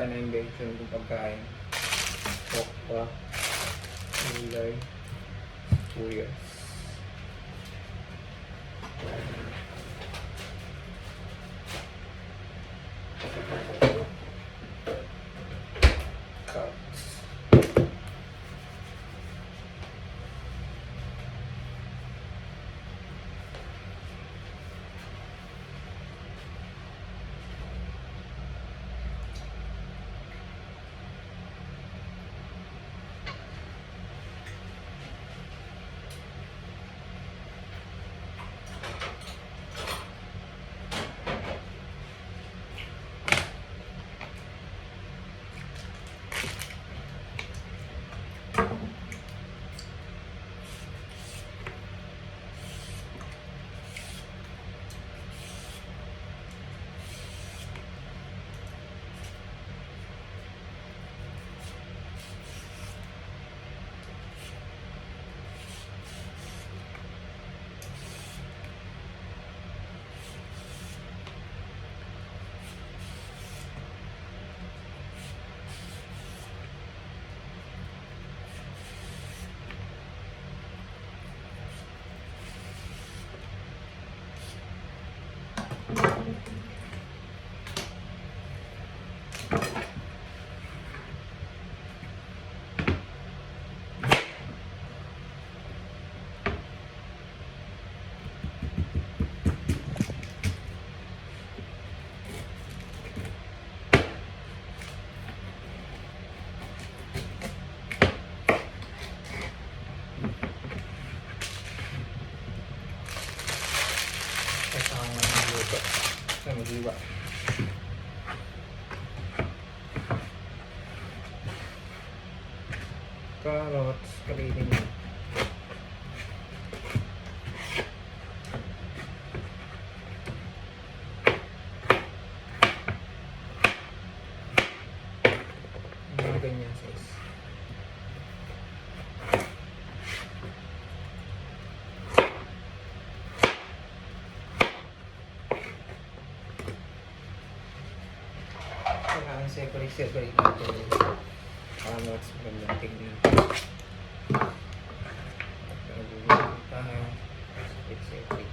pagkain na invention ng pagkain. Okpa, gulay, sibuyas. Sa magiwa. Carrots, kalitin mo. Mga ganyan size. Separate natin para mas magandang tignan. Nagugulong tayo. Separate.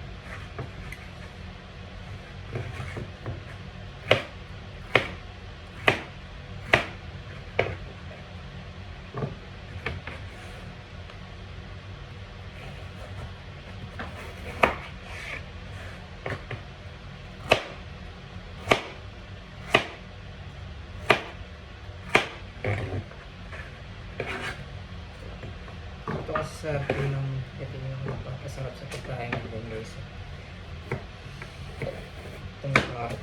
Ito kasi sa pinong ito yung napakasarap sa pagkain ng guys. Itong carrot.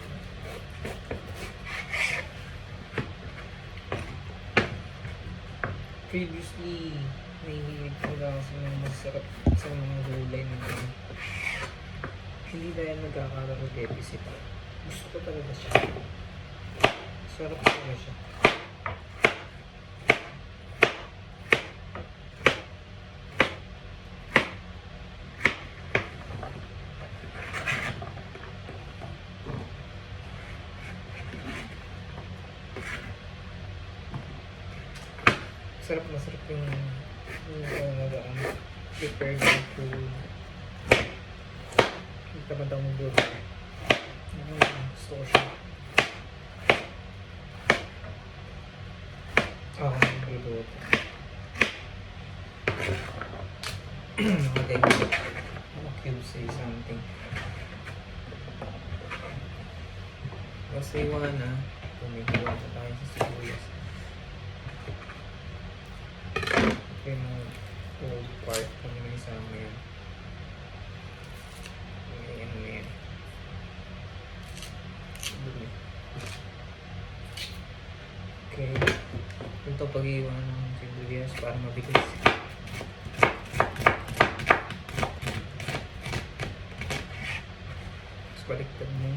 Previously, nahihilig ko lang sa mga masarap sa mga gulay na hindi dahil nagkakaroon ng deficit. Gusto ko talaga siya. Sarap talaga siya. Masarap yung prepared food. Yung tabandang mundo. Gusto ko siya. Nagluluto. Okay. Okay, say something. Basta iwan na. Tumigawa na tayo sa sibuyas. Yung old part kung may isama yan. Ano yan. Okay. Ito pag-iwan ng sibuyas para mabilis. Tapos baliktad mo.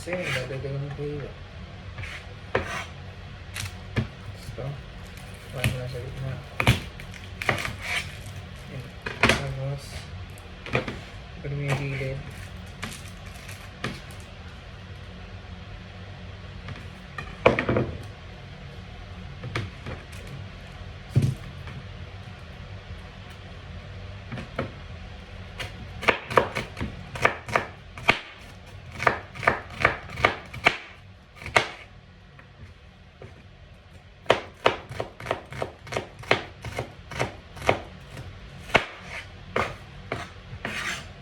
Kasi dadagalan ko yun. Gusto? Paano na sa gitna? Tapos Pag may gilid.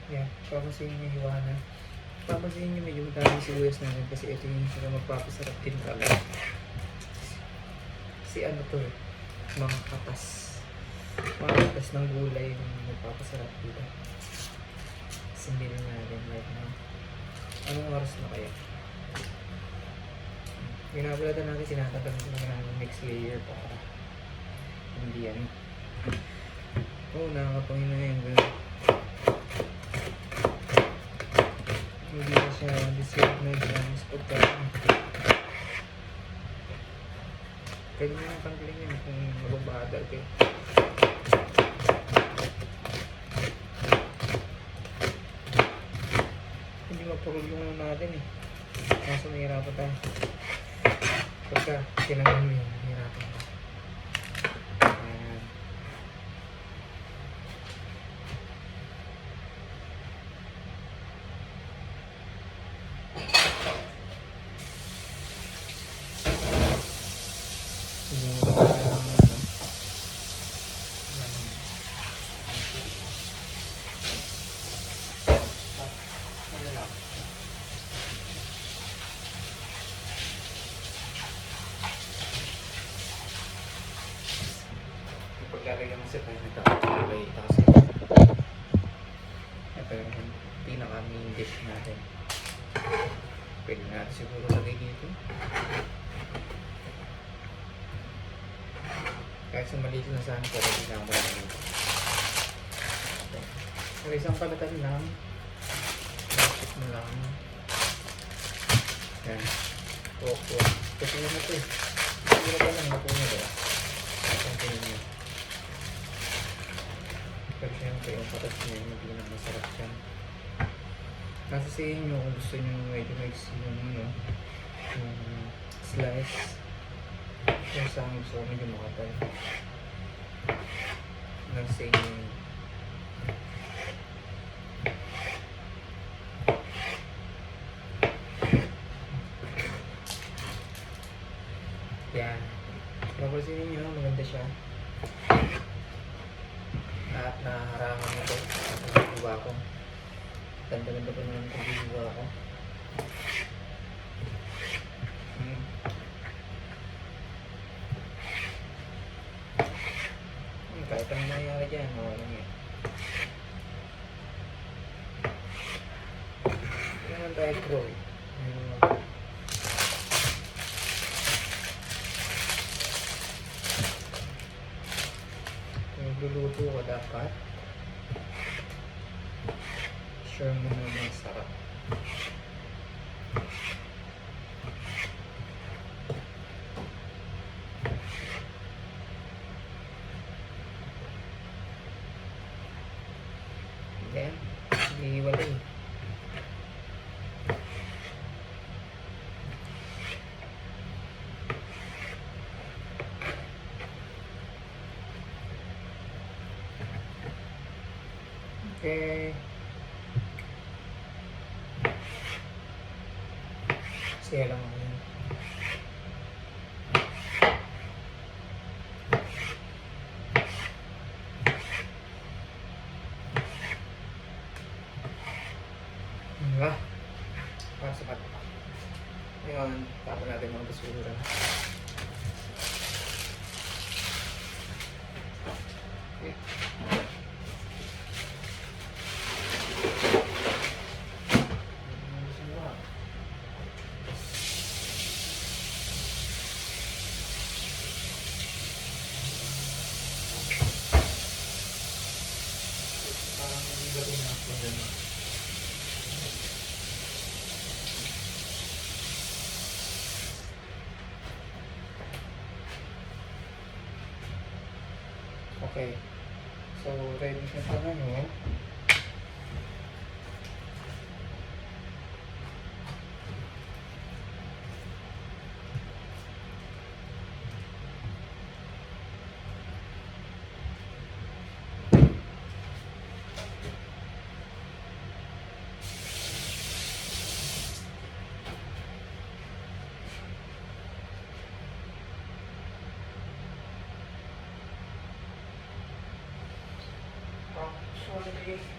Yan, papasin nyo yung iwanan. Papasin nyo medyo madaming sibuyas natin kasi ito yung sila magpapasarap din talaga. Kasi ano to eh, mga katas. Mga katas ng gulay yung magpapasarap dito. Sindin natin right now. Anong oras na kaya? Binabulatan natin, sinatagal natin next layer para hindi yan. Oo, nakakapangin na yan. Hindi na siya deserve na exams pagkain. Pwede mo nang tanggalin yun kung mababadal kayo. Hindi mapagulong natin eh. Kaso nahihirapan tayo. Pagka tinanggal mo yun, nahihirapan tayo. Ayan. Paglalagyan mo sa tayo nito, kulay ito kasi ito yung pinaka-main dish natin. Pwede natin siguro lagay dito. Kahit sa maliit na saan, pero hindi na marami dito. So, isang kalatan lang. Check mo lang. Yan. Opo. Kasi yun na ito eh. Hindi na ba lang napo nyo ba? Isang tingin nyo. Pero syempre yung patas niya hindi na masarap yan. Nasa sa inyo kung gusto nyo medyo mix yung yung slice. Yung sa akin gusto ko medyo makapal. Nasa sa inyo yun. Yan. Papansin ninyo, maganda siya. At naharangan nito sa pagbiwa ko. Ganda-ganda pa naman ang pagbiwa ko. Kahit ang nangyari dyan, wala yan. Hindi naman tayo pro eh. Magluluto ka dapat sure mo na masarap. Then, iiwalay. Okay. Saya lang ako yun. Diba? Para sa pati. Ngayon, tapon natin mga basura. Okay. Okay. So, ready na pa ngayon. Madrid.